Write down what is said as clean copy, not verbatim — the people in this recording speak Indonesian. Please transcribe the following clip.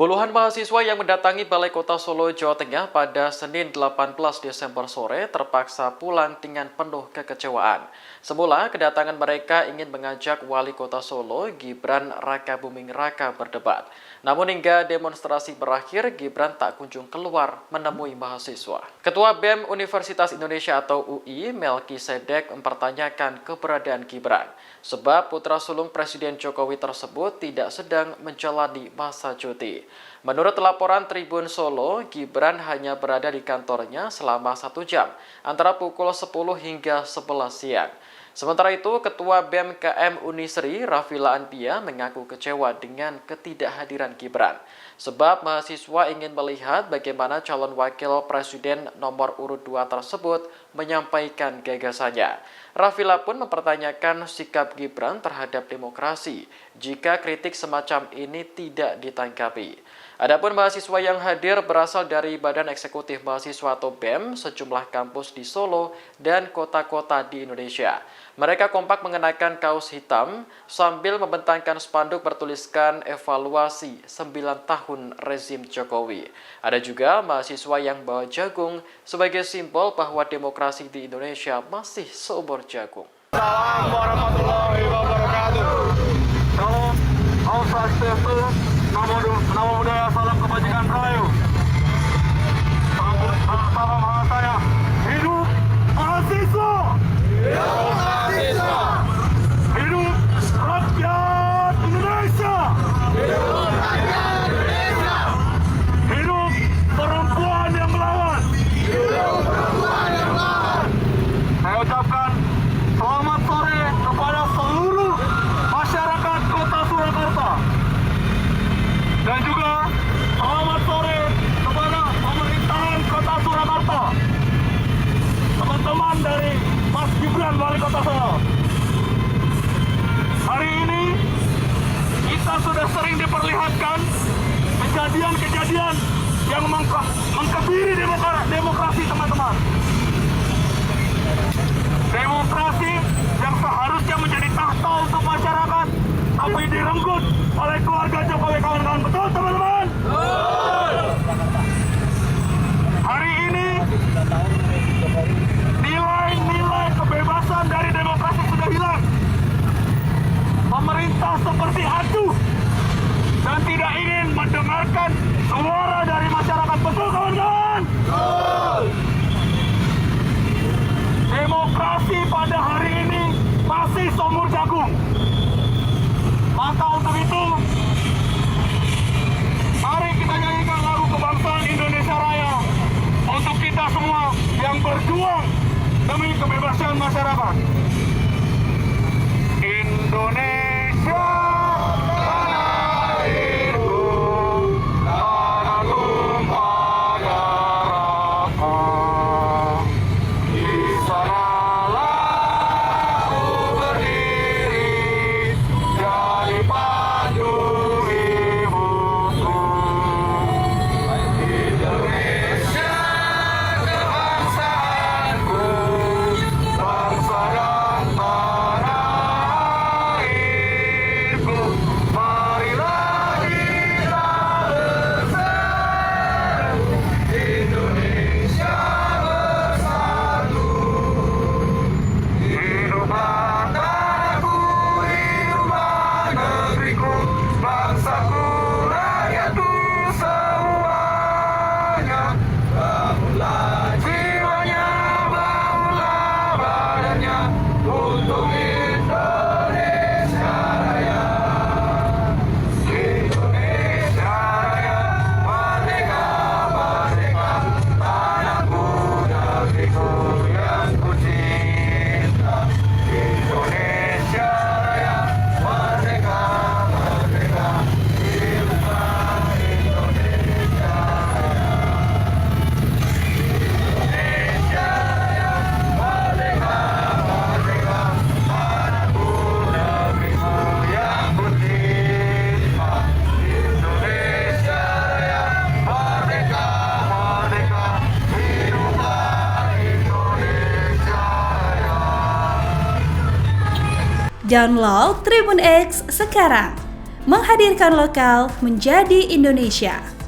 Puluhan mahasiswa yang mendatangi Balai Kota Solo, Jawa Tengah pada Senin 18 Desember sore terpaksa pulang dengan penuh kekecewaan. Semula, kedatangan mereka ingin mengajak Wali Kota Solo, Gibran Rakabuming Raka berdebat. Namun hingga demonstrasi berakhir, Gibran tak kunjung keluar menemui mahasiswa. Ketua BEM Universitas Indonesia atau UI, Melki Sedek mempertanyakan keberadaan Gibran. Sebab putra sulung Presiden Jokowi tersebut tidak sedang menjalani masa cuti. Menurut laporan Tribun Solo, Gibran hanya berada di kantornya selama 1 jam, antara pukul 10 hingga 11 siang. Sementara itu, Ketua BEM KM Unisri, Rafila Anpia, mengaku kecewa dengan ketidakhadiran Gibran. Sebab mahasiswa ingin melihat bagaimana calon wakil presiden nomor urut 2 tersebut menyampaikan gagasannya. Rafila pun mempertanyakan sikap Gibran terhadap demokrasi jika kritik semacam ini tidak ditanggapi. Adapun mahasiswa yang hadir berasal dari Badan Eksekutif Mahasiswa atau BEM, sejumlah kampus di Solo dan kota-kota di Indonesia. Mereka kompak mengenakan kaos hitam sambil membentangkan spanduk bertuliskan evaluasi 9 tahun rezim Jokowi. Ada juga mahasiswa yang bawa jagung sebagai simbol bahwa demokrasi di Indonesia masih seumur jagung. Assalamualaikum warahmatullahi wabarakatuh. Salam, Om Swastiastu, Namo Buddhaya, salam kebajikan rahayu. Salam hangat saya. Hidup mahasiswa. Hidup mahasiswa. Hidup rakyat Indonesia. Hidup rakyat Indonesia. Hidup perempuan yang melawan. Hidup perempuan yang melawan. Saya ucapkan selamat sore kepada seluruh masyarakat Kota Surakarta. Dan juga selamat sore kepada pemerintahan Kota Surakarta. Teman-teman dari Mas Gibran Wali Kota Solo. Hari ini kita sudah sering diperlihatkan kejadian-kejadian yang mengkebiri demokrasi, teman-teman. Demokrasi yang seharusnya menjadi tahta untuk masyarakat, tapi direnggut oleh keluarga Jokowi, kawan-kawan. Betul, teman-teman? Hari ini nilai-nilai kebebasan dari demokrasi sudah hilang. Pemerintah seperti acuh dan tidak ingin mendengarkan suara dari masyarakat. Betul, kawan-kawan? Demokrasi pada hari ini masih seumur jagung. Maka untuk itu, mari kita nyanyikan lagu kebangsaan Indonesia Raya untuk kita semua yang berjuang demi kebebasan masyarakat. Indonesia, tanah airku, tanah tumpah darahku. Di sanalah aku berdiri, jadi pandu ibuku. Indonesia kebangsaanku, bangsa dan tanah airku. Marilah kita bersatu, Indonesia bersatu. Hiduplah tanahku, hiduplah negeriku, bangsaku, rakyatku semuanya. Bangunlah jiwanya, bangunlah badannya, untuk Indonesia Raya. Indonesia Raya, merdeka, merdeka, tanahku, negeriku yang ku cinta. Indonesia Raya, merdeka, merdeka, hiduplah Indonesia Raya. Indonesia Raya, merdeka, merdeka, tanahku, negeriku yang ku cinta. Indonesia Raya, merdeka, merdeka, hiduplah Indonesia Raya. Download Tribun X sekarang, menghadirkan lokal menjadi Indonesia.